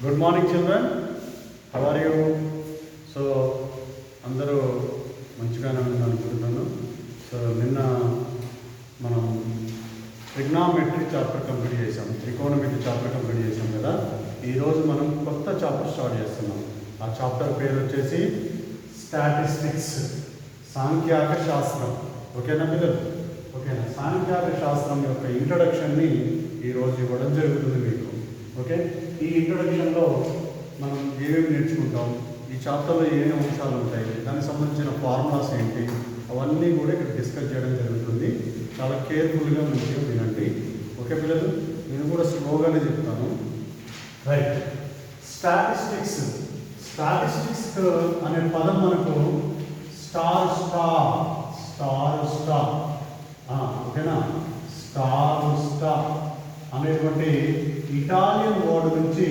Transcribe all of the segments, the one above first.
Good morning children, how are you? So అందరూ మంచిగానే అనుకుంటున్నాను. సో నిన్న మనం ట్రిగ్నామెట్రీ చాప్టర్ కంప్లీట్ చేసాం, త్రికోణమితి చాప్టర్ కంప్లీట్ చేసాం కదా. ఈరోజు మనం కొత్త చాప్టర్ స్టార్ట్ చేస్తున్నాం. ఆ చాప్టర్ పేరు వచ్చేసి స్టాటిస్టిక్స్, సాంఖ్యాక శాస్త్రం. ఓకేనా పిల్లలు? ఓకేనా? సాంఖ్యాక శాస్త్రం యొక్క ఇంట్రొడక్షన్ని ఈరోజు ఇవ్వడం జరుగుతుంది మీకు. ఓకే, ఈ ఇంట్రొడక్షన్లో మనం ఏమేమి నేర్చుకుంటాం, ఈ చాప్టర్లో ఏమేమి అంశాలు ఉంటాయి, దానికి సంబంధించిన ఫార్ములాస్ ఏంటి, అవన్నీ కూడా ఇక్కడ డిస్కస్ చేయడం జరుగుతుంది. చాలా కేర్ఫుల్గా మంచిగా వినండి. ఓకే పిల్లలు? నేను కూడా స్లోగానే చెప్తాను. రైట్. స్టాటిస్టిక్స్ అనే పదం మనకు స్టార్ ఓకేనా? స్టార్ అనేటువంటి ఇటాలియన్ వర్డ్ నుంచి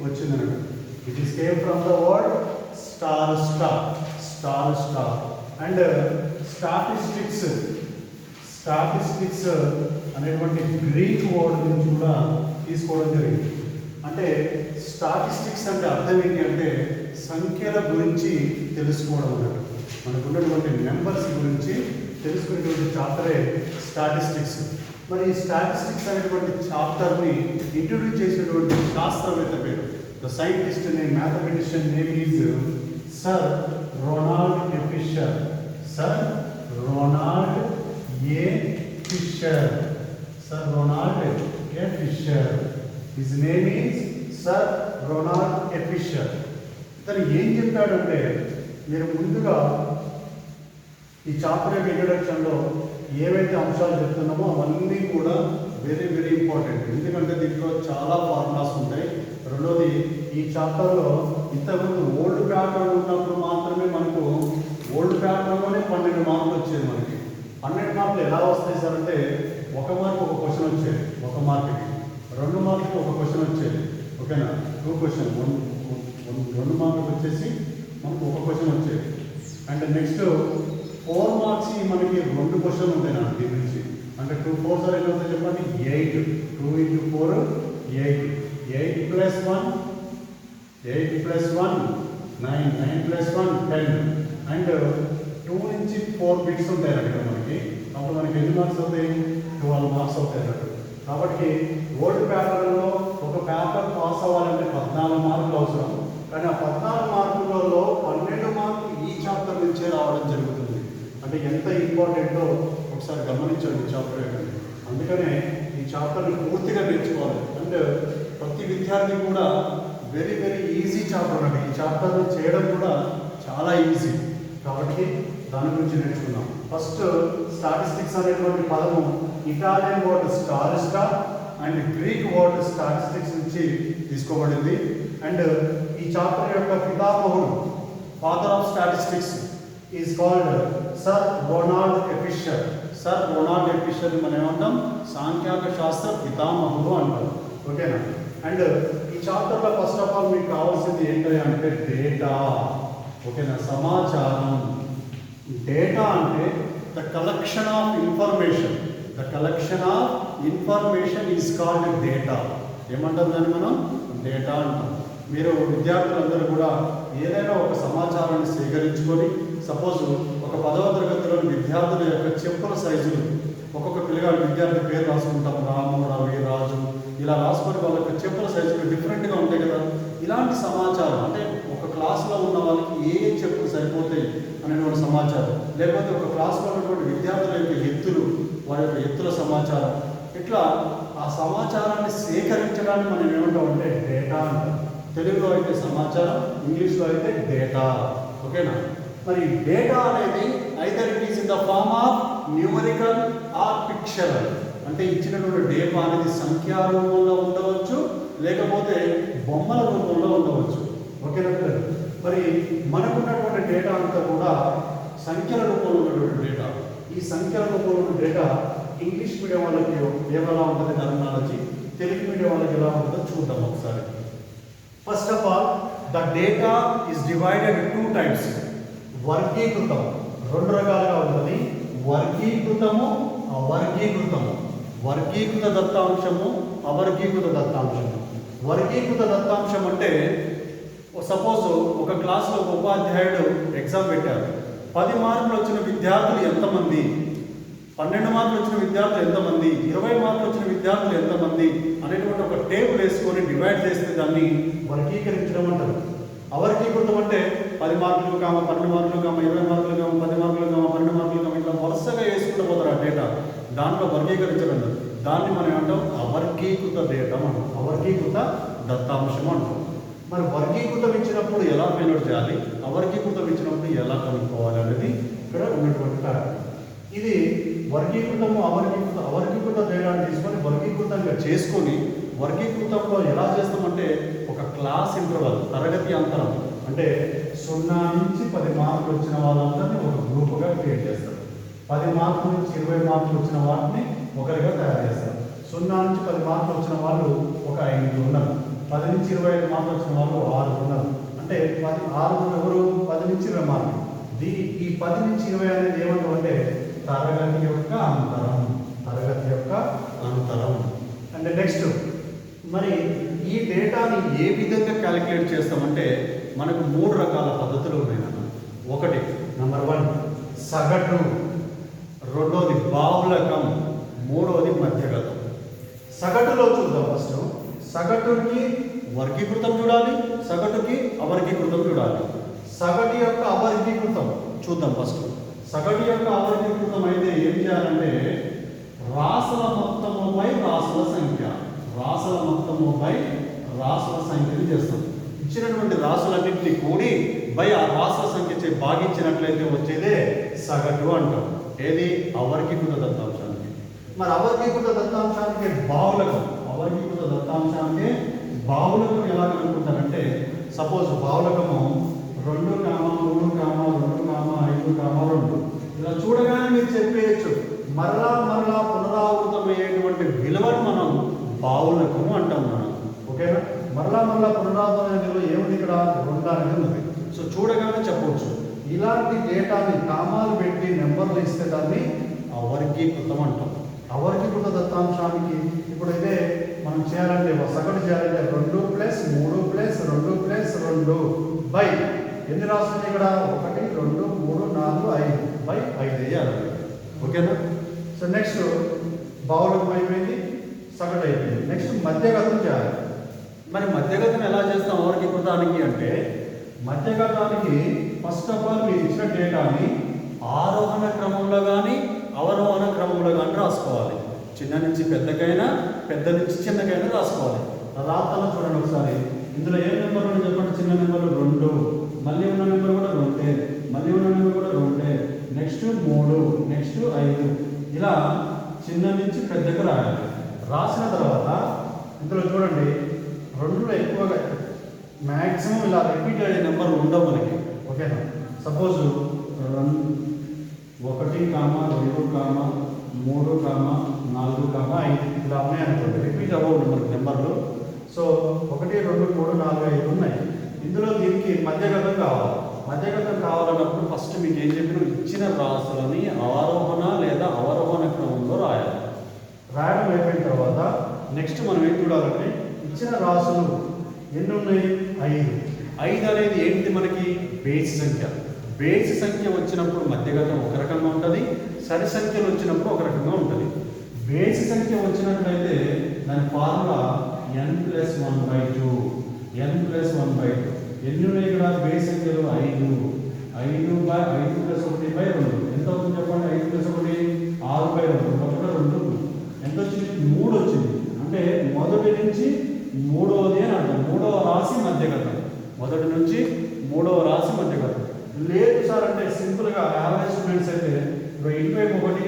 వచ్చిందన్నమాట. It is came from the word star and statistics అనేటువంటి గ్రీక్ వర్డ్ నుంచి కూడా తీసుకోవడం జరిగింది. అంటే స్టాటిస్టిక్స్ అంటే అర్థం ఏంటి అంటే సంఖ్యల గురించి తెలుసుకోవడం అన్నట్టు. మనకు ఉన్నటువంటి నెంబర్స్ గురించి తెలుసుకునేటువంటి చాప్టరే స్టాటిస్టిక్స్. మరి ఈ స్టాటిస్టిక్స్ అనేటువంటి చాప్టర్ని ఇంట్రొడ్యూస్ చేసినటువంటి శాస్త్రవేత్త పేరు, the scientist name, mathematician name is sir Ronald A Fisher. His name is sir Ronald A Fisher. ఇతను ఏం చెప్పాడంటే, మీరు ముందుగా ఈ చాప్టర్ యొక్క ఇంట్రొడక్షన్లో ఏవైతే అంశాలు చెప్తున్నామో అవన్నీ కూడా వెరీ వెరీ ఇంపార్టెంట్. ఎందుకంటే దీంట్లో చాలా ఫార్ములాస్ ఉంటాయి. రెండోది, ఈ చాప్టర్లో ఇంతకుముందు ఓల్డ్ ప్యాటర్న్ ఉన్నప్పుడు మాత్రమే మనకు ఓల్డ్ ప్యాటర్న్లోనే 12 మార్కులు వచ్చేది. మనకి 12 మార్కులు ఎలా వస్తాయి సార్ అంటే, 1 మార్క్ ఒక క్వశ్చన్ వచ్చేది, 1 మార్క్కి 2 మార్కులకి ఒక క్వశ్చన్ వచ్చేది. ఓకేనా? 2 క్వశ్చన్ 2 మార్కులకు వచ్చేసి మనకు ఒక క్వశ్చన్ వచ్చేది. అండ్ నెక్స్ట్ 4 మార్క్స్ మనకి 2 క్వశ్చన్లు ఉంటాయి నాకు దీని నుంచి. అంటే 2 4 సార్ ఎంత అవుతాయి చెప్పండి? 8. 2 into 4 8. 8 plus 1 9. 9 plus 1 10. అండ్ 2 నుంచి 4 బిట్స్ ఉంటాయి అన్నట్టు మనకి. అప్పుడు మనకి ఎన్ని మార్క్స్ అవుతాయి? 12 మార్క్స్ అవుతాయి అన్నట్టు. కాబట్టి ఓల్డ్ పేపర్లో ఒక పేపర్ పాస్ అవ్వాలంటే 14 మార్కులు అవసరం. కానీ ఆ 14 మార్కులలో 12 మార్కులు ఈ చాప్టర్ నుంచే రావడం జరుగుతుంది. అంటే ఎంత ఇంపార్టెంటో ఒకసారి గమనించండి చాప్టర్ యొక్క. అందుకనే ఈ చాప్టర్ని పూర్తిగా నేర్చుకోవాలి. అండ్ ప్రతి విద్యార్థి కూడా వెరీ వెరీ ఈజీ చాప్టర్ అండి. ఈ చాప్టర్ని చేయడం కూడా చాలా ఈజీ. కాబట్టి దాని గురించి నేర్చుకుందాం. ఫస్ట్, స్టాటిస్టిక్స్ అనేటువంటి పదము Italian word star and Greek word statistics నుంచి తీసుకోబడింది. అండ్ ఈ చాప్టర్ యొక్క పితామహుడు, father of statistics, is called sir Ronald A Fisher. మనం ఏమంటాం? సాంఖ్యాక శాస్త్ర పితామహుడు అంటాం. ఓకేనా? అండ్ ఈ చాప్టర్లో ఫస్ట్ ఆఫ్ ఆల్ మీకు కావాల్సింది ఏంటి అంటే డేటా. ఓకేనా? సమాచారం. డేటా అంటే the collection of information is called data. ఏమంటాం దాన్ని మనం? డేటా అంటాం. మీరు విద్యార్థులందరూ కూడా ఏదైనా ఒక సమాచారాన్ని సేకరించుకొని, సపోజ్ ఒక 10వ తరగతిలోని విద్యార్థుల యొక్క చెప్పుల సైజులు, ఒక్కొక్క పిల్లగాడు విద్యార్థి పేరు రాసుకుంటాం, రాము, రవి, రాజు, ఇలా రాసుకొని వాళ్ళ యొక్క చెప్పుల సైజులు డిఫరెంట్గా ఉంటాయి కదా. ఇలాంటి సమాచారం అంటే ఒక క్లాసులో ఉన్న వాళ్ళకి ఏ చెప్పులు సరిపోతాయి అనేటువంటి సమాచారం, లేకపోతే ఒక క్లాసులో ఉన్నటువంటి విద్యార్థుల యొక్క ఎత్తులు, వారి యొక్క ఎత్తుల సమాచారం, ఇట్లా ఆ సమాచారాన్ని సేకరించడానికి మనం ఏమంటాం అంటే డేటా అంటాం. తెలుగులో అయితే సమాచారం, ఇంగ్లీష్లో అయితే డేటా. ఓకేనా? మరి డేటా అనేది either it is in the form of numerical or pictorial. అంటే ఇచ్చినటువంటి డేటా అనేది సంఖ్యా రూపంలో ఉండవచ్చు, లేకపోతే బొమ్మల రూపంలో ఉండవచ్చు. ఓకేనా? మరి మనకున్నటువంటి డేటా అంతా కూడా సంఖ్యల రూపంలో ఉన్నటువంటి డేటా. ఈ సంఖ్యల రూపంలో ఉన్న డేటా ఇంగ్లీష్ మీడియం వాళ్ళకి ఎలా ఉంటుంది టెర్మినాలజీ, తెలుగు మీడియం వాళ్ళకి ఎలా ఉంటుందో చూద్దాం ఒకసారి. First of all, the data is divided 2 types. వర్గీకృతం 2 రకాలుగా ఉంటుంది. వర్గీకృతము, అవర్గీకృతము. వర్గీకృత దత్తాంశము, అవర్గీకృత దత్తాంశము. వర్గీకృత దత్తాంశం అంటే సపోజ్ ఒక క్లాస్లో ఒక ఉపాధ్యాయుడు ఎగ్జామ్ పెట్టారు. 10 మార్కులు వచ్చిన విద్యార్థులు ఎంతమంది, 12 మార్కులు వచ్చిన విద్యార్థులు ఎంతమంది, 20 మార్కులు వచ్చిన విద్యార్థులు ఎంతమంది అనేటువంటి ఒక టేబుల్ వేసుకొని డివైడ్ చేస్తే దాన్ని వర్గీకరించడం అంటారు. అవర్గీకృతం అంటే 10 మార్కులు కామ 12 మార్కులు కామ 20 మార్కులు కామ 10 మార్కులు కామ 12 మార్కులు కామ ఇట్లా వరుసగా వేసుకుంటూ పోతారు ఆ డేటా. దాంట్లో వర్గీకరించడం దాన్ని మనం ఏమంటాం అవర్గీకృత డేటా అంటాం, అవర్గీకృత దత్తాంశం అంటాం. మరి వర్గీకృతం ఇచ్చినప్పుడు ఎలా ఫైండ్ అవుట్ చేయాలి, అవర్గీకృతం ఇచ్చినప్పుడు ఎలా కనుక్కోవాలి అనేది ఇక్కడ ఉన్నటువంటి కారణం. ఇది వర్గీకృతము అవర్గీకృత డేటాను తీసుకొని వర్గీకృతంగా చేసుకొని వర్గీకృతంలో ఎలా చేస్తామంటే ఒక క్లాస్ ఇంటర్వల్ తరగతి అంతరం అంటే 0 నుంచి 10 మార్కులు వచ్చిన వాళ్ళందరినీ ఒక గ్రూపుగా క్రియేట్ చేస్తారు. 10 మార్కుల నుంచి 20 మార్కులు వచ్చిన వాటిని ఒకరిగా తయారు చేస్తారు. 0 నుంచి 10 మార్కులు వచ్చిన వాళ్ళు ఒక 5 ఉన్నారు. 10 నుంచి 25 మార్కులు వచ్చిన వాళ్ళు 6 ఉన్నారు. అంటే 6 ఎవరు 10 నుంచి 20 మార్కులు. ఈ 10 నుంచి 20 అనేది ఏమంటామంటే తరగతి యొక్క అంతరం, తరగతి యొక్క అంతరం. అంటే నెక్స్ట్ మరి ఈ డేటాని ఏ విధంగా క్యాలిక్యులేట్ చేస్తామంటే మనకు 3 రకాల పద్ధతులు ఉన్నాయి. ఒకటి నెంబర్ 1 సగటు, రెండోది బాహుళకం, మూడోది మధ్యగతం. సగటులో చూద్దాం. ఫస్ట్ సగటుకి వర్గీకృతం చూడాలి, సగటుకి అవర్గీకృతం చూడాలి. సగటు యొక్క అవర్గీకృతం చూద్దాం. ఫస్ట్ సగటు యొక్క అవర్గీకృతం అయితే ఏం చేయాలంటే రాసుల మొత్తముపై రాసుల సంఖ్య, రాసుల మొత్తముపై రాసుల సంఖ్యని చేస్తాం. ఇచ్చినటువంటి రాసులన్నింటినీ కూడి బై ఆ రాసుల సంఖ్య భాగించినట్లయితే వచ్చేదే సగటు అంటాం. ఏది అవర్గీకృత దత్తాంశానికి. మరి అవర్గీకృత దత్తాంశానికి బాహుళకం, అవర్గీకృత దత్తాంశానికి బాహుళకం ఎలా కనుక్కుంటారంటే సపోజ్ బాహుళకము 2, 3, 2, 5, 2 ఇలా చూడగానే మీరు చెప్పేయచ్చు. మరలా మరలా పునరావృతమయ్యేటువంటి విలువను మనం బాహుళకము అంటాం మనం. ఓకేనా? మరలా మరలా పునరావృతమైన విలువ ఏముంది ఇక్కడ 2 అనేది ఉంది. సో చూడగానే చెప్పవచ్చు. ఇలాంటి డేటాని కామాలు పెట్టి నెంబర్లు ఇస్తే దాన్ని అవర్గీకృతం అంటాం. అవర్గీకృత దత్తాంశానికి ఇప్పుడైతే మనం చేయాలంటే సగటు చేయాలంటే 2 + 3 + 2 + 2 బై ఎన్ని రాస్తుంది ఇక్కడ 1, 2, 3, 4, 5 బై 5 వేయాలి. ఓకేనా? సో నెక్స్ట్ బాహుళకం అయిపోయింది, సగటు అయిపోయింది. నెక్స్ట్ మధ్యగతం చేయాలి. మరి మధ్యగతం ఎలా చేస్తాం అవర్గీకృతానికి అంటే మధ్యగతానికి ఫస్ట్ ఆఫ్ ఆల్ మీరు ఇచ్చిన డేటాని ఆరోహణ క్రమంలో కానీ అవరోహణ క్రమంలో కానీ రాసుకోవాలి. చిన్న నుంచి పెద్దకైనా పెద్ద నుంచి చిన్నకైనా రాసుకోవాలి. రాతలో చూడండి ఒకసారి. ఇందులో ఏ నెంబర్ అని చెప్పండి. చిన్న నెంబర్లు 2, మళ్ళీ ఉన్న నెంబర్ కూడా 2, మళ్ళీ ఉన్న నెంబర్ కూడా 2, నెక్స్ట్ 3, నెక్స్ట్ 5 ఇలా చిన్న నుంచి పెద్దకు రాయాలి. రాసిన తర్వాత ఇందులో చూడండి 2లో ఎక్కువగా మ్యాక్సిమం ఇలా రిపీట్ అయ్యే నెంబర్ ఉండవు మనకి. ఓకేనా? సపోజ్ 1, 2, 3, 4, 5 ఇలా ఉన్నాయనుకోండి. రిపీట్ అవ్వదు మనకి నెంబర్లు. సో 1, 2, 3, 4, 5 ఉన్నాయి. ఇందులో దీనికి మధ్యగతం కావాలి. మధ్యగతం కావాలన్నప్పుడు ఫస్ట్ మీకు ఏం చెప్పిన ఇచ్చిన రాసులని ఆరోహణ లేదా అవరోహణ క్రమంలో రాయాలి. రాయడం అయిపోయిన తర్వాత నెక్స్ట్ మనం ఏం చూడాలంటే ఇచ్చిన రాసులు ఎన్ని ఉన్నాయి 5 అనేది ఏంటి మనకి బేసి సంఖ్య. బేసి సంఖ్య వచ్చినప్పుడు మధ్యగతం ఒక రకంగా ఉంటుంది, సరి సంఖ్యలు వచ్చినప్పుడు ఒక రకంగా ఉంటుంది. బేసి సంఖ్య వచ్చినట్లయితే దాని ఫార్ములా n+1/2, n+1/2. ఎన్ని ఉన్నాయి ఇక్కడ బేసి సంఖ్యలు 5, 5/1/2 ఎంత అవుతుంది చెప్పండి. 5+1 6/2, 1/2 ఎంత వచ్చింది 3 వచ్చింది. అంటే మొదటి నుంచి మూడవది అని అర్థం. 3వ రాశి మధ్యగతం, మొదటి నుంచి 3వ రాశి మధ్యగతం. లేదు సార్ అంటే సింపుల్గా యావరేజ్ స్టూడెంట్స్ అయితే ఇటువైపు ఒకటి,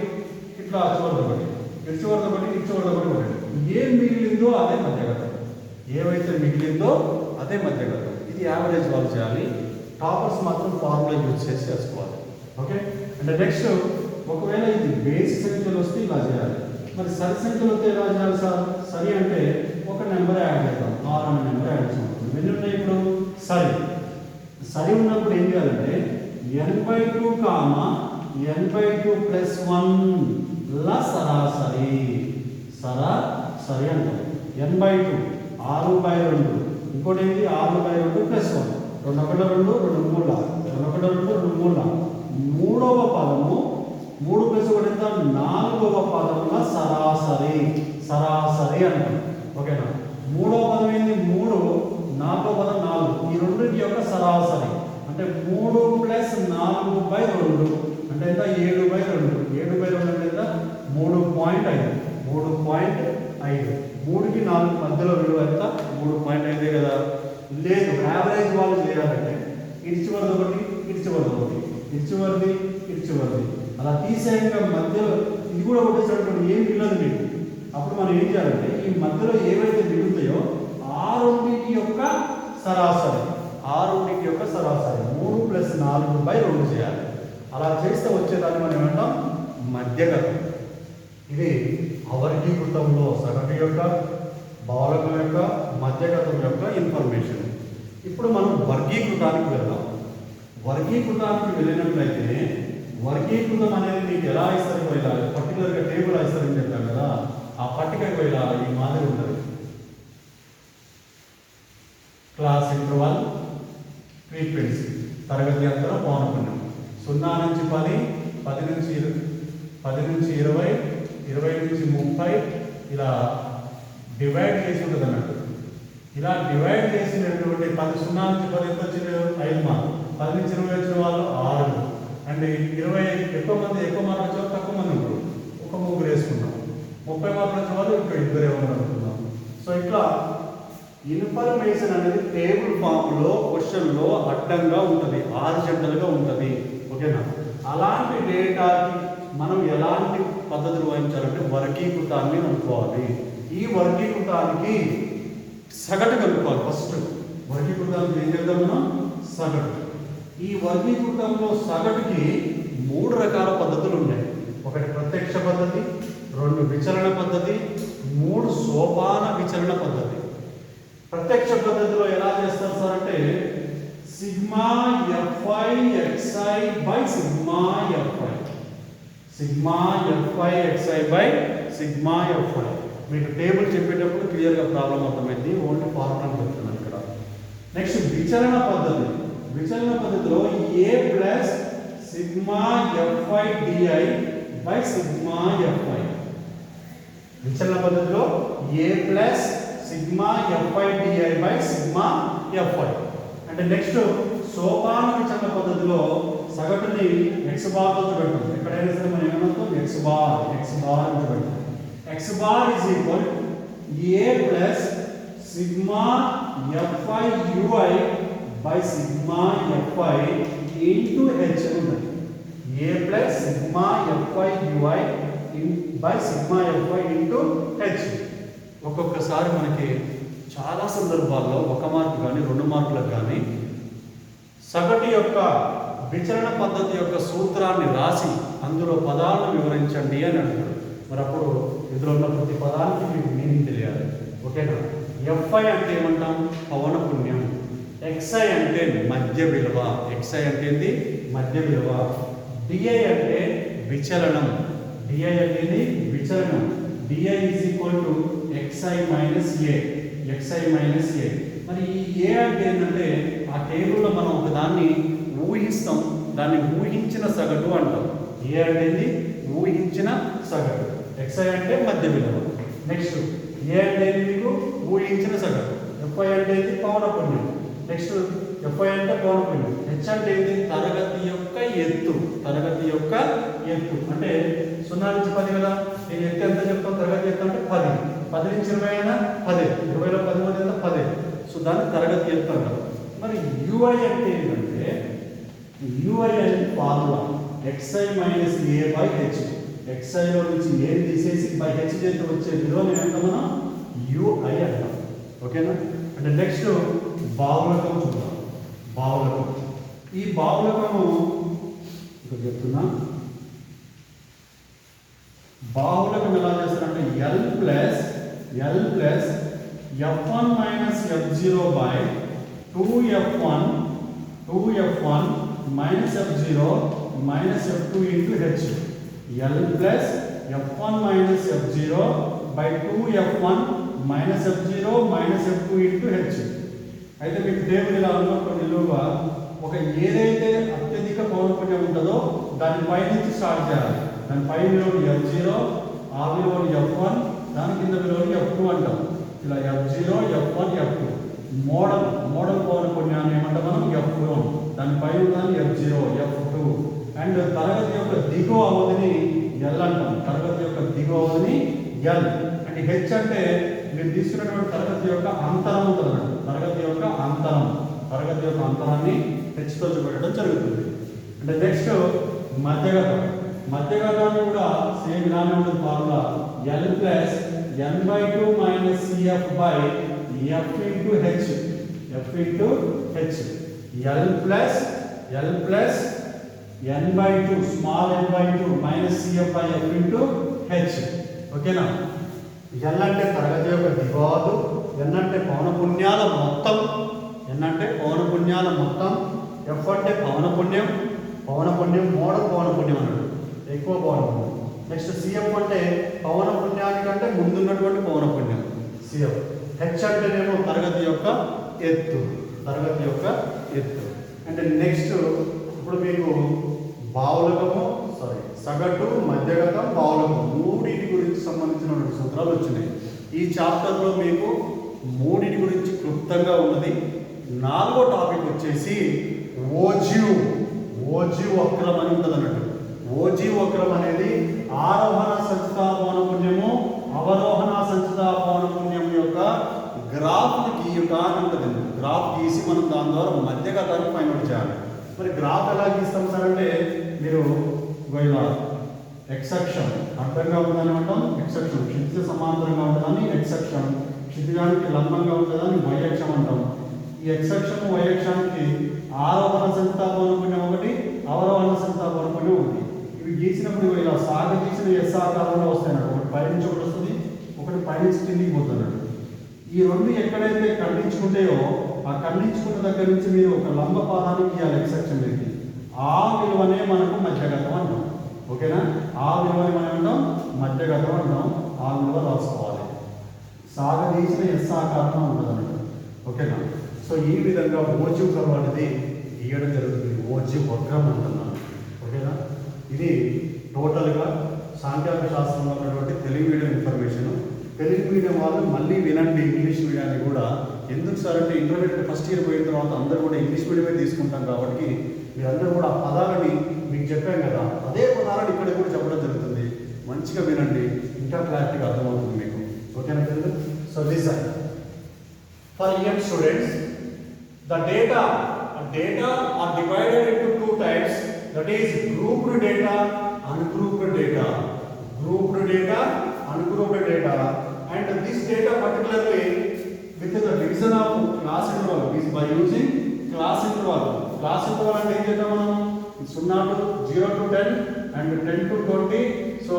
ఇట్లా చివరిది ఒకటి, ఇటు చివరిది ఒకటి, ఇటు చివరిది ఒకటి. ఏం మిగిలిందో అదే మధ్యగతం. ఏవైతే మిగిలిందో అదే మధ్యగతం. ఇది యావరేజ్ వాళ్ళు చేయాలి. టాపర్స్ మాత్రం ఫార్ములా యూజ్ చేసి చేసుకోవాలి. ఓకే? అంటే నెక్స్ట్ ఒకవేళ ఇది బేసి సంఖ్యలు వస్తే ఇలా చేయాలి. మరి సరి సంఖ్యలు వస్తే ఎలా చేయాలి సార్? సరి అంటే ఒక నెంబర్ యాడ్ చేద్దాం. 6 అనే నెంబర్ యాడ్ చేస్తాం. ఎన్ని ఉన్నాయి ఇప్పుడు? సరి ఉన్నప్పుడు ఏం చేయాలంటే n/2, n/2 + 1 ల సరాసరి అంటాం. n/2 6/2. ఇంకోటి ఏంటి 6/2 ప్లస్ 1. 2 1 2 2 3 2 1 2 2 3. మూడవ పదము 3 ప్లస్ 1 ఎంత? 4వ పదముల సరాసరి అంటాం. ఓకేనా? మూడవ పదం ఏంటి? 3, 4వ పదం 4. ఈ రెండింటి యొక్క సరాసరి అంటే 3 ప్లస్ 4/2 అంటే ఎంత? 7/2. 7/2 అంటే ఎంత? 3.5. 3.5. 3కి 4 మధ్యలో విలువ ఎంత? 3.5 కదా. లేదు, యావరేజ్ వాళ్ళు చేయాలంటే ఇటు చివరిది ఒకటి, ఇటు చివరిది ఒకటి, ఇటు చివరిది, ఇటు చివరిది అలా తీసేయంగా మధ్యలో ఇది కూడా కొట్టేసినటువంటి ఏం మిగలదు మీకు. అప్పుడు మనం ఏం చేయాలంటే ఈ మధ్యలో ఏవైతే మిగులుతాయో ఆ రెండింటి యొక్క సరాసరి 3 ప్లస్ 4/2 చేయాలి. అలా చేస్తే వచ్చేదాన్ని మనం ఏమంటాం? మధ్యగతం. ఇది అవర్గీకృతంలో సగటు యొక్క, బహుళకం యొక్క, మధ్యగతం యొక్క ఇన్ఫర్మేషన్. ఇప్పుడు మనం వర్గీకృతానికి వెళ్దాం. వర్గీకృతానికి వెళ్ళినట్లయితే వర్గీకృతం అనేది మీకు ఎలా ఇస్తారు? ఇలా పర్టికులర్గా టేబుల్ ఇస్తారని చెప్పాను కదా, ఆ పట్టికకు ఇలా ఈ మాదిరి ఉంటుంది. క్లాస్ ఇంటర్వల్, ఫ్రీక్వెన్సీ, తరగతి అంతరం, పౌనపున్యం, 0 నుంచి 10, 10 నుంచి 20, 20 నుంచి 30 ఇలా డివైడ్ చేసి ఉంటుంది అన్నట్టు. ఇలా డివైడ్ చేసినటువంటి 10 0 నుంచి 10 ఎంత వచ్చింది? 5 మార్కులు. 10 నుంచి 20 వచ్చిన వాళ్ళు 6. అండ్ 20 ఎక్కువ మార్కులు వచ్చేవాళ్ళు తక్కువ మంది ఉంటారు, ఒక 3 వేసుకున్నాం. 30 మార్కులు వచ్చిన వాళ్ళు ఇంకా 2 ఉన్నారు అనుకున్నాం. సో ఇట్లా ఇన్ఫర్మేషన్ అనేది టేబుల్ ఫామ్లో క్వశ్చన్లో అడ్డంగా ఉంటుంది, హారిజాంటల్గా ఉంటుంది. ఓకేనా? అలాంటి డేటాకి మనం ఎలాంటి పద్ధతులు వహించాలంటే వర్గీకృతాన్ని అనుకోవాలి. ఈ వర్గీకృతానికి సగటు కనుక్కోవాలి. ఫస్ట్ వర్గీకృతానికి ఏం చేద్దాం మనం? సగటు. ఈ వర్గీకృతంలో సగటుకి 3 రకాల పద్ధతులు ఉన్నాయి. ఒకటి ప్రత్యక్ష పద్ధతి, 2 విచలన పద్ధతి, 3 సోపాన విచలన పద్ధతి. ప్రత్యక్ష పద్ధతిలో ఎలా చేస్తారు సార్ అంటే sigma fi xi by sigma fi. Sigma fi xi by sigma fi. మీకు టేబుల్ చెప్పేటప్పుడు క్లియర్గా ప్రాబ్లం అర్థమైంది, ఓన్లీ ఫార్ములా చెప్తున్నాను ఇక్కడ. నెక్స్ట్ విచలన పద్ధతి. విచలన పద్ధతిలో a plus sigma fi di by sigma fi. విచలన పద్ధతిలో a plus sigma fi di by sigma fi. అంటే నెక్స్ట్ సోపాన విచలన పద్ధతిలో సగటుని x బార్తో చూపెడతాం. ఎక్కడైనా సరే మనం ఏమనుకుంటాం? x బార్ అని చూపెడతాం. x bar is equal a plus sigma fi ui by sigma fi into h ఉంటుంది. a plus sigma fi ui by sigma fi into h. ఒక్కొక్కసారి మనకి చాలా సందర్భాల్లో 1 మార్కు కానీ 2 మార్కులకు కానీ సగటు యొక్క విచలన పద్ధతి యొక్క సూత్రాన్ని రాసి అందులో పదాలను వివరించండి అని అంటారు. మరి అప్పుడు ఇందులో ఉన్న ప్రతి పదానికి మీకు మీనింగ్ తెలియాలి. ఓకేనా? fi అంటే ఏమంటాం? పౌనపున్యం. xi అంటే మధ్య విలువ. xi అంటే ఏంటి? మధ్య విలువ. di అంటే విచలనం. di అంటే విచలనం. di is equal to xi minus a. xi minus a. మరి ఈ a అంటే ఏంటంటే ఆ టేబుల్లో మనం ఒక దాన్ని ఊహిస్తాం, దాన్ని ఊహించిన సగటు అంటాం. a అంటే ఊహించిన సగటు. xi అంటే మధ్య విలువ. నెక్స్ట్ a అంటే మీకు ఊహించిన సగటు. fi అంటే పౌనపున్యం. నెక్స్ట్ fi అంటే పౌనపున్యం. h అంటే తరగతి యొక్క ఎత్తు. తరగతి యొక్క ఎత్తు అంటే 0 నుంచి 10 కదా. నేను ఎత్తు ఎంత చెప్తాను? తరగతి ఎత్తు అంటే 10. 10 నుంచి 20 అయినా 10. 20లో 10 మంది ఎంత? 10. సో దాన్ని తరగతి ఎత్తు అంటారు. మరి ui అంటే ఏంటంటే ui అనేది formula xi minus a by h. xi లో నుంచి a తీసేసి బై h చేత వచ్చే విలువని ఏమంటాం మనం? ui అంటాం. ఓకేనా? అంటే నెక్స్ట్ బాహుళకం చూద్దాం. బాహుళకం. ఈ బాహుళకము ఇక్కడ చెప్తున్నా. బాహుళకం ఎలా చేస్తారంటే l plus f1 minus f0 by 2f1 minus f0 minus f2 into h. l plus f1 minus f0 by 2f1 -f0 -f2 into H. అయితే మీకు టేబుల్ ఇలా ఉన్నప్పుడు నిలువుగా ఒక ఏదైతే అత్యధిక పౌనఃపున్యం ఉంటుందో దాని పై నుంచి స్టార్ట్ చేయాలి. దాని పై విలువని f0, ఆ విలువని f1, దాని కింద విలువని f2 అంటాం. ఇలా f0, f1, f2 మోడల్ పౌనఃపున్యాన్ని ఏమంటాం మనం f1, దాని పై ఉన్నదాన్ని f0, f2. అండ్ తరగతి యొక్క దిగువ అవధిని L అంటాం. తరగతి యొక్క దిగువ అవధిని L. అండ్ హెచ్ అంటే మీరు తీసుకున్నటువంటి తరగతి యొక్క అంతరం ఉంటుంది. తరగతి యొక్క అంతరాన్ని హెచ్తో చూపెట్టడం జరుగుతుంది. అంటే నెక్స్ట్ మధ్యగతాన్ని కూడా సేమ్ ఇలానే ఉంటుంది formula L plus n/2 minus CF by F into H. L plus n/2 small n/2 minus CF by F into H. ఓకేనా? L అంటే తరగతి యొక్క దిగువదు, N అంటే పౌనఃపున్యాల మొత్తం, F అంటే పౌనఃపున్యం మోడల్ పౌనఃపున్యం అన్నాడు, ఎక్కువ పౌనఃపున్యం. నెక్స్ట్ CF అంటే పౌనఃపున్యానికంటే ముందున్నటువంటి పౌనఃపున్యం CF. హెచ్ అంటేనేమో తరగతి యొక్క ఎత్తు. అంటే నెక్స్ట్ ఇప్పుడు మీకు సగటు, మధ్యగతం, బావులకం మూడింటి గురించి సంబంధించిన సూత్రాలు వచ్చినాయి. ఈ చాప్టర్లో మీకు మూడింటి గురించి క్లుప్తంగా ఉన్నది. 4వ టాపిక్ వచ్చేసి ఓజీవ్ వక్రం అని ఉంటుంది అన్నట్టు. ఓజీవ్ వక్రం అనేది ఆరోహణ సంచిత పౌనఃపున్యము, అవరోహణ సంచిత పౌనఃపున్యం యొక్క గ్రాఫ్ గీయుట అని ఉంటుంది. గ్రాఫ్ గీసి మనం దాని ద్వారా మధ్యగతాన్ని ఫైండ్ అవుట్ చేయాలి. మరి గ్రాఫ్ ఎలా గీస్తాం సార్ అంటే మీరు ఇలా ఎక్స్ అక్షం అడ్డంగా ఉందని అంటాం ఎక్స్ అక్షం, క్షితిజ సమాంతరంగా ఉంటుందని ఎక్స్ అక్షం, క్షితిజానికి లంబంగా ఉంటుందని వై అక్షం అంటాం. ఈ ఎక్స్ అక్షం వై అక్షానికి ఆరోహణ సంచిత పౌనఃపున్యం ఒకటి, అవరోహణ సంచిత పౌనఃపున్యం ఒకటి. ఇవి గీసినప్పుడు ఇలా సాగ గీసిన ఎస్ ఆకారంలో వస్తాయి. ఒకటి పైనుంచి ఒకటి వస్తుంది, ఒకటి పైనుంచి కిందికి పోతున్నాడు. ఈ రెండు ఎక్కడైతే ఖండించుకుంటాయో ఆ ఖండించుకున్న దగ్గర నుంచి మీరు ఒక లంబ పాదాన్ని గీయాలి ఎక్స్ అక్షం మీదకి. ఆ విలువనే మనకు మధ్యగతం అంటాం. ఓకేనా? ఆ విలువని మనం అంటాం మధ్యగతం అంటాం. ఆ విలువ రాసుకోవాలి. సాగదీసిన ఎస్ ఆకారంలో ఉంటుంది అన్నట్టు. ఓకేనా? సో ఈ విధంగా ఓజీవ్ కర్వ్ అనేది గీయడం జరుగుతుంది. ఓజీవ్ వక్రం అంటున్నాను. ఓకేనా? ఇది టోటల్గా సాంఖ్యాక శాస్త్రంలో ఉన్నటువంటి Telugu medium information. Telugu medium వాళ్ళు మళ్ళీ వినండి ఇంగ్లీష్ మీడియాన్ని కూడా. ఎందుకు సార్ అంటే ఇంటర్మీడియట్ ఫస్ట్ ఇయర్ పోయిన తర్వాత అందరూ కూడా ఇంగ్లీష్ మీడియమే తీసుకుంటాం కాబట్టి మీరందరూ కూడా ఆ పదాలని మీకు చెప్పాం కదా, అదే పదాలను ఇక్కడ కూడా చెప్పడం జరుగుతుంది. మంచిగా వినండి, ఇంకా క్లారిటీగా అర్థమవుతుంది మీకు. ఓకేనా friends? So listen. For young students, the data are divided into two types, that is grouped data, ungrouped data. And this data particularly with the division of class interval is by using class interval అంటే ఏం చేద్దాం మనం 0 to 0 to 10 and 10 to 20. so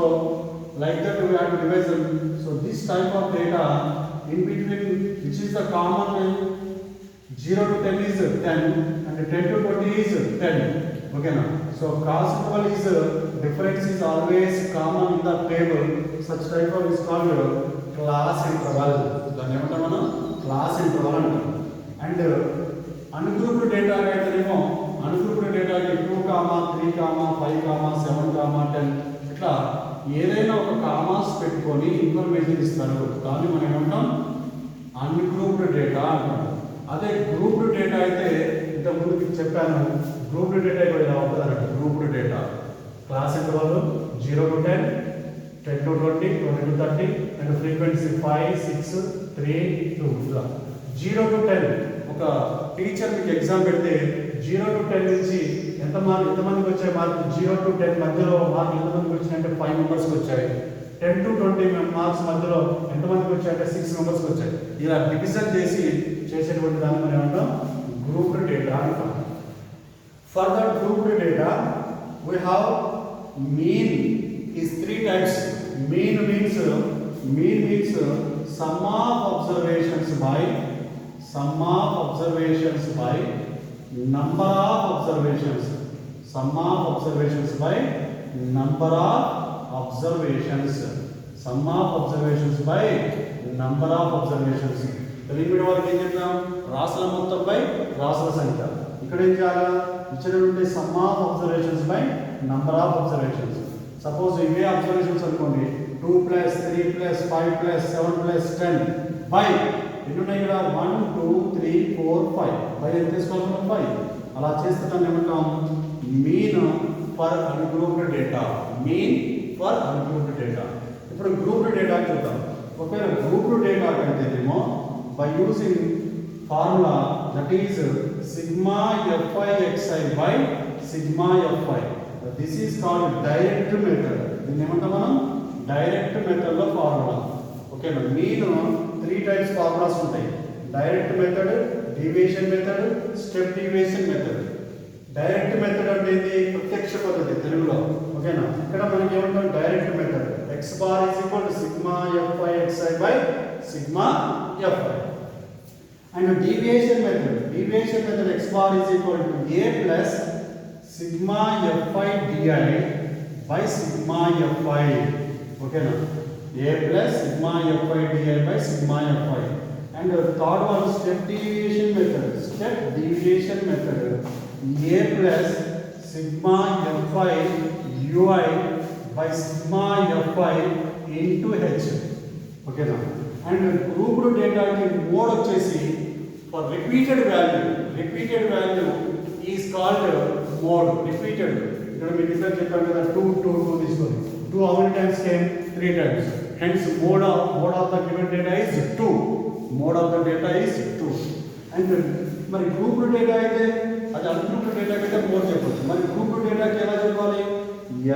like that we have to divide them. So this type of data in between, which is the common, 0 to 10 is 10 and 10 to 20 is 10. Okay na? So class interval is difference is always common in the table. Such type of is called class interval. దాన్ని ఏమంటాం మనం? Class interval అంటాం. And ungrouped data అయితేనేమో ungrouped డేటాకి 2, 3, 5, 7, 10 ఇట్లా ఏదైనా ఒక commas పెట్టుకొని information ఇస్తారు. దాన్ని మనం ఏమంటాం? అన్గ్రూప్డ్ డేటా అంటాం. అదే గ్రూప్డ్ డేటా అయితే ఇంతకుముందు మీకు చెప్పాను, గ్రూప్డ్ డేటా కూడా ఇలా ఉంటుంది అన్నట్టు. Grouped data class interval 0 to 10, 10 to 20, 20 to 30 and frequency 5, 6, 3, 2 ఇలా 0 to 10. ఒక టీచర్ మీకు ఎగ్జామ్ పెడితే 0 to 10 నుంచి ఎంతమందికి వచ్చాయి మార్కులు? 0 to 10 మధ్యలో మార్కులు ఎంతమందికి వచ్చినాయంటే 5 మెంబర్స్కి వచ్చాయి. 10 to 20 మార్క్స్ మధ్యలో ఎంతమందికి వచ్చాయంటే 6 మెంబర్స్కి వచ్చాయి. ఇలా డివిజన్ చేసేటువంటి దాన్ని మనం ఏమంటాం? గ్రూప్డ్ డేటా అంటాం. For that grouped data we have mean is 3 types. Mean means sum of observations by number of observations. Sum of observations by number of observations. Some of observations by number of observations. Telugu వరకు ఏం చెప్తాం, రాసుల మొత్తం by రాసుల సంఖ్య. ఇక్కడ ఏం చేయాలా, ఇచ్చినటువంటి some of observations by number of observations. Suppose ఇవే అబ్జర్వేషన్స్ అనుకోండి, 2 + 3 + 5 + 7 + 10 బై ఎన్ని ఉన్నాయి ఇక్కడ, 1 2 3 4 5 బై ఎంత తీసుకోవాలి మనం, 5. అలా చేస్తే దాన్ని ఏమంటాం, mean for ungrouped data. Mean for ungrouped data. ఇప్పుడు గ్రూప్డ్ డేటా చూద్దాం. ఒకవేళ గ్రూప్డ్ డేటా అయితేనేమో by using formula that is sigma fi xi by sigma fi. This is called direct method. దీన్ని ఏమంటాం మనం, డైరెక్ట్ మెథడ్ లో ఫార్ములా. ఓకేనా, mean 3 types formulas ఉంటాయి. Direct method, deviation method, step deviation method. Direct method అంటే ఇది ప్రత్యక్ష పద్ధతి తెలుగులో. ఓకేనా, ఇక్కడ మనకి ఏమంటాం, direct method x bar is equal to sigma fi xi by sigma fi. And deviation method, x bar is equal to a plus sigma fi di by sigma fi. Okay na, a plus sigma fi di by sigma fi. And third one, step deviation method, a plus sigma fi ui by sigma fi into h. Okay na. And grouped data ki mode వచ్చేసి for repeated value is called mode. Repeated, ఇక్కడ మీరు ఇక్కడ చెప్పాను కదా, 2 2 2 తీసుకోండి. 2 how many times came, 3 times. Hence mode of the given data is 2. Mode of the data is 2. And మరి grouped data అయితే అది ungrouped data కంటే మోడ్ చెప్పొచ్చు. మరి grouped data కి ఎలా చెప్పాలి,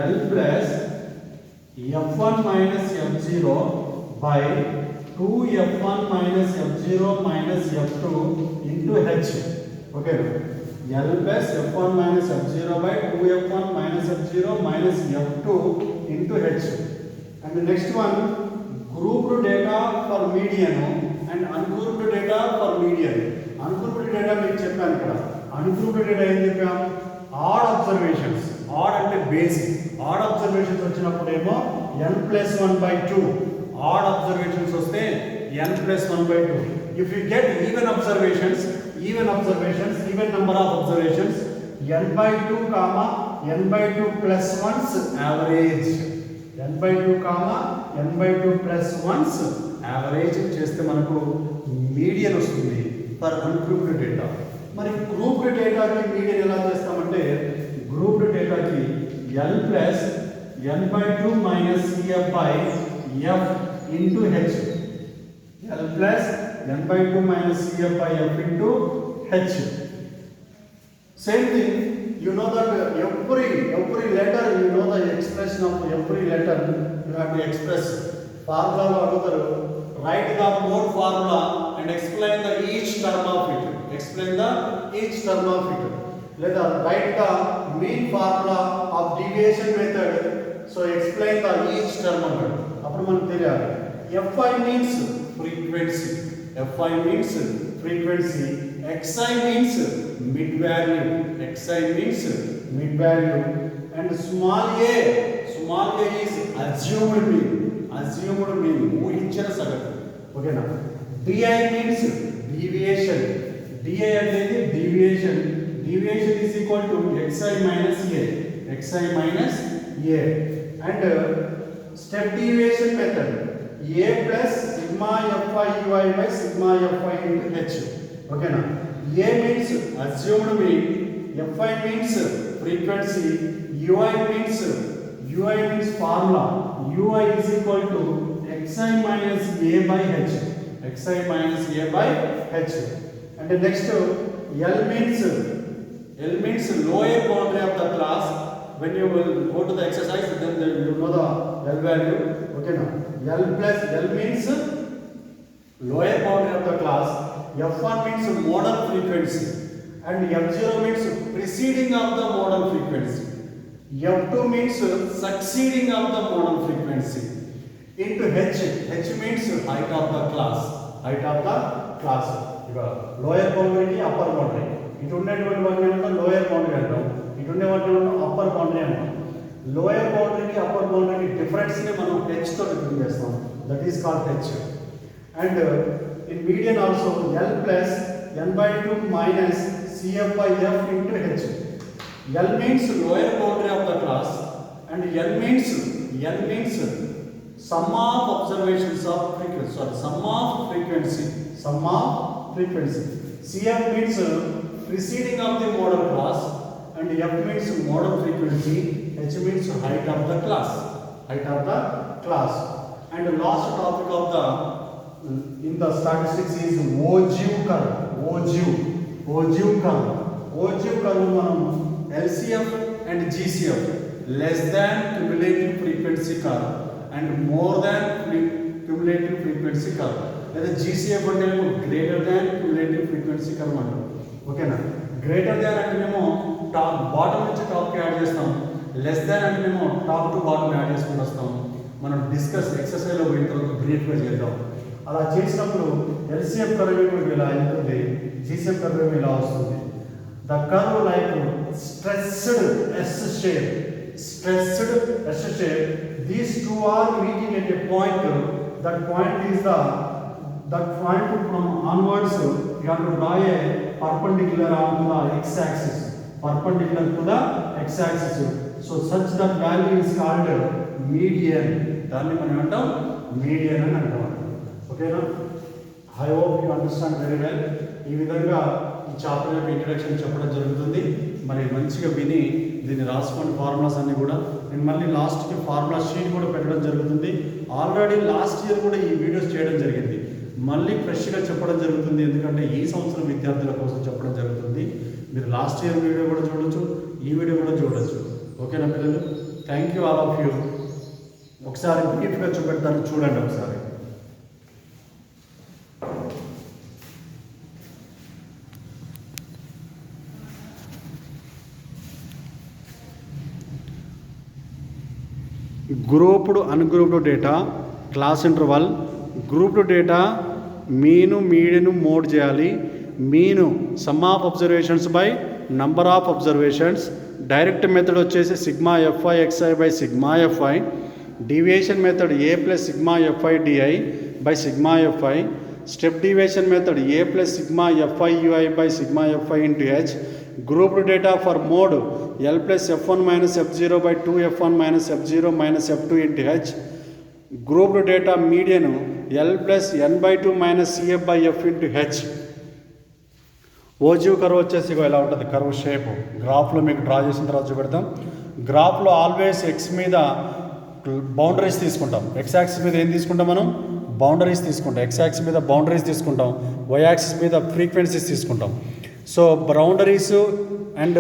L plus f1 minus f0 by 2f1 minus f0 minus f2 into h. Okay, L plus f1 minus f0 by 2f1 minus f0 minus f2 into h. And the next one, grouped data for median and ungrouped data for median. Ungrouped data మీకు చెప్పాను ఇక్కడ. Ungrouped data ఏం చెప్పాం, add observations. Add అంటే basic. Add observations వచ్చినప్పుడు ఏమో n plus 1 by 2. Odd observations వస్తే n plus 1 by 2. If you get even observations, even number of observations, n by 2 comma n by 2 plus 1's average. n by 2 comma n by 2 plus 1's average చేస్తే మనకు median వస్తుంది for ungrouped data. మరి grouped డేటాకి median ఎలా చేస్తామంటే, grouped డేటాకి l plus n by 2 minus cf by f into h. L plus n by 2 minus cf by f into h. Same thing, you know that every letter, you know the expression of every letter you have to express. Formula lo adugaru, write the mode formula and explain the each term of it. Leda write the mean formula of deviation method, so explain the each term of it. అప్పుడు మనకు తెలియాలి, fi means frequency, xi means mid value, and small a is assumed mean, ఊహించిన సగటు. ఓకేనా, di means deviation, అనేది deviation is equal to xi minus a. And step deviation method, a plus sigma fi ui by sigma fi into h. Okay na, a means assumed mean, fi means frequency, ui means formula. Ui is equal to xi minus a by h. And the next, L means lower boundary of the class. When you will go to the exercise, then you know the L value. Okay now, L means lower boundary of the class. F1 means modal frequency, and F0 means preceding of the modal frequency. F2 means succeeding of the modal frequency. Into H means height of the class. Lower boundary, upper boundary. ఇటు ఉండేటువంటి వాటిని ఏమంటాం lower boundary అంటాం, ఇటు ఉండే వాటిని ఏమంటాం upper boundary అంటాం. లోయర్ బౌండరీకి అప్పర్ బౌండరీకి డిఫరెన్స్ని మనం హెచ్తో డిఫైన్ చేస్తాం. That is called H. And in median also L plus n/2 minus CF/F into H. L means lower boundary of the class and N means sum of observations of frequency. Sum of frequency. CF means preceding of the model class and F means model frequency. H means height of the class. And the last topic of the in the statistics is ogive curve. Ogive curve మనం LCF and GCF less than cumulative frequency curve and more than cumulative frequency curve. లేదా GCF అంటే greater than cumulative frequency curve అంటాం. ఓకేనా? Greater than అంటే మేము top bottom నుంచి టాప్కి add చేస్తాం. Less than అంటే మేము టాప్ టు బాటమ్ యాడ్ చేసుకుని వస్తాం. మనం డిస్కస్ ఎక్సర్సైజ్లో పోయిన తర్వాత బ్రీఫ్గా చేద్దాం. అలా చేసినప్పుడు LCF కర్వ్ ఇలా అవుతుంది, GCF కర్వ్ ఇలా వస్తుంది. The curve like stressed S shape. These two are meeting at a point. That point from onwards you have to draw a perpendicular onto the x-axis. So such that value is called median. దాన్ని మనం ఏమంటాం? Median అని అంటాం. ఓకేనా? I hope you understand very well. ఈ విధంగా ఈ chapter యొక్క ఇంట్రడక్షన్ చెప్పడం జరుగుతుంది. మరి మంచిగా విని దీన్ని రాసుకోండి ఫార్ములాస్ అన్నీ కూడా. నేను మళ్ళీ లాస్ట్కి ఫార్ములా షీట్ కూడా పెట్టడం జరుగుతుంది. ఆల్రెడీ లాస్ట్ ఇయర్ కూడా ఈ వీడియోస్ చేయడం జరిగింది. మళ్ళీ ఫ్రెష్గా చెప్పడం జరుగుతుంది, ఎందుకంటే ఈ సంవత్సరం విద్యార్థుల కోసం చెప్పడం జరుగుతుంది. మీరు లాస్ట్ ఇయర్ వీడియో కూడా చూడొచ్చు, ఈ వీడియో కూడా చూడొచ్చు. ఓకేనా పిల్లలు? Thank you all of you. ఒకసారి బ్రీఫ్గా చూపెడతాను, చూడండి ఒకసారి. Grouped ungrouped data, class interval. Grouped data mean median mode చేయాలి. Mean sum of observations by number of observations. Direct method వచ్చేసి sigma FI XI by sigma FI. Deviation method A plus sigma FI DI by sigma FI. Step deviation method A plus sigma FI UI by sigma FI into H. Grouped data for mode L plus F1 minus F0 by 2F1 minus F0 minus F2 into H. Grouped data median L plus N/2 minus CF by F into H. Ogive curve వచ్చేసి ఇలా ఉంటుంది. Curve shape గ్రాఫ్లో మీకు draw చేసిన తర్వాత చూపెడతాం. గ్రాఫ్లో always X మీద బౌండరీస్ తీసుకుంటాం. X యాక్సిస్ మీద ఏం తీసుకుంటాం మనం? బౌండరీస్ తీసుకుంటాం. X యాక్సిస్ మీద బౌండరీస్ తీసుకుంటాం, Y యాక్సిస్ మీద ఫ్రీక్వెన్సీస్ తీసుకుంటాం. So boundaries and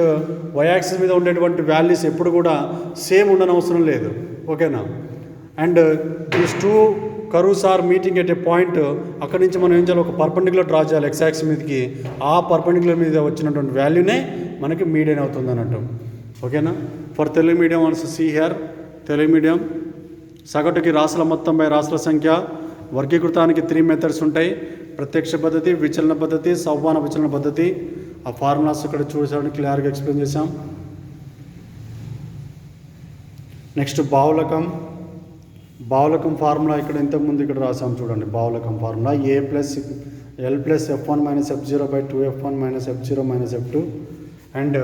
Y axis మీద ఉండేటువంటి వాల్యూస్ ఎప్పుడు కూడా సేమ్ ఉండనవసరం లేదు. ఓకేనా? And these two curves are meeting at a point. అక్కడి నుంచి మనం ఏం చేయాలి? ఒక పర్పెండిక్యులర్ డ్రా చేయాలి X యాక్సిస్ మీదకి. ఆ పర్పెండిక్యులర్ మీద వచ్చినటువంటి వాల్యూనే మనకి మీడియన్ అవుతుంది అన్నట్టు. ఓకేనా? For Telugu medium once see here. Telugu medium సగటుకి రాసుల మొత్తం బై రాసుల సంఖ్య. వర్గీకృతానికి 3 మెథడ్స్ ఉంటాయి: ప్రత్యక్ష పద్ధతి, విచలన పద్ధతి, సౌపాన విచలన పద్ధతి. ఆ ఫార్ములాస్ ఇక్కడ చూసామని క్లియర్గా ఎక్స్ప్లెయిన్ చేసాం. నెక్స్ట్ బావులకం ఫార్ములా ఇక్కడ ఇంతకుముందు ఇక్కడ రాసాం చూడండి. బావులకం formula A plus L plus F1 minus F0 by 2F1 minus F0 minus F2. And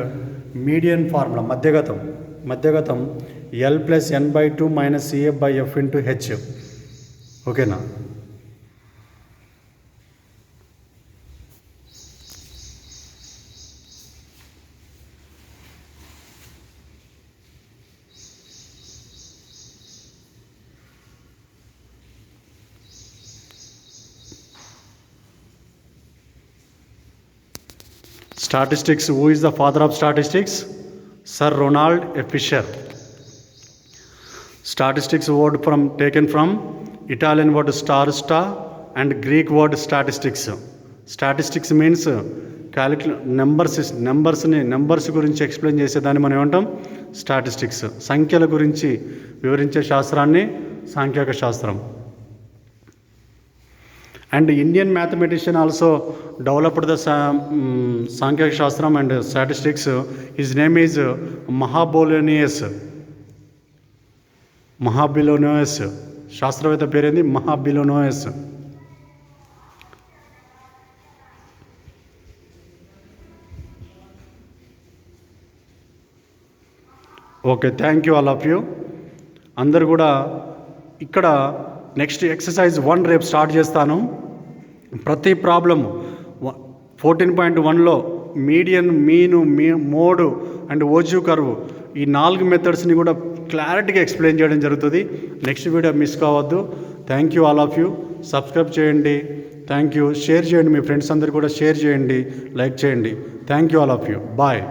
median formula మధ్యగతం L plus N/2 minus CF by F into H. ఓకేనా? Statistics. Who is the father of statistics? Sir Ronald F. Fisher. Statistics word taken from Italian word sta and Greek word statistics. Statistics means numbers గురించి explain చేసేదాన్ని మనం ఏమంటాం? Statistics. సంఖ్యల గురించి వివరించే శాస్త్రాన్ని సాంఖ్యక శాస్త్రం. And Indian mathematician also developed the Sankhya Shastram and statistics. His name is Mahabolianius. Mahalanobis. శాస్త్రవేత్త పేరేంది? Mahalanobis. Okay, thank you all of you. అందరు కూడా ఇక్కడ నెక్స్ట్ ఎక్సర్సైజ్ 1 రేపు స్టార్ట్ చేస్తాను. ప్రతి ప్రాబ్లము 14.1లో median, mean, mode and ogive curve ఈ 4 మెథడ్స్ని కూడా క్లారిటీగా ఎక్స్ప్లెయిన్ చేయడం జరుగుతుంది. నెక్స్ట్ వీడియో మిస్ కావద్దు. Thank you all of you. Subscribe చేయండి. Thank you. షేర్ చేయండి, మీ ఫ్రెండ్స్ అందరు కూడా షేర్ చేయండి, లైక్ చేయండి. Thank you all of you. Bye.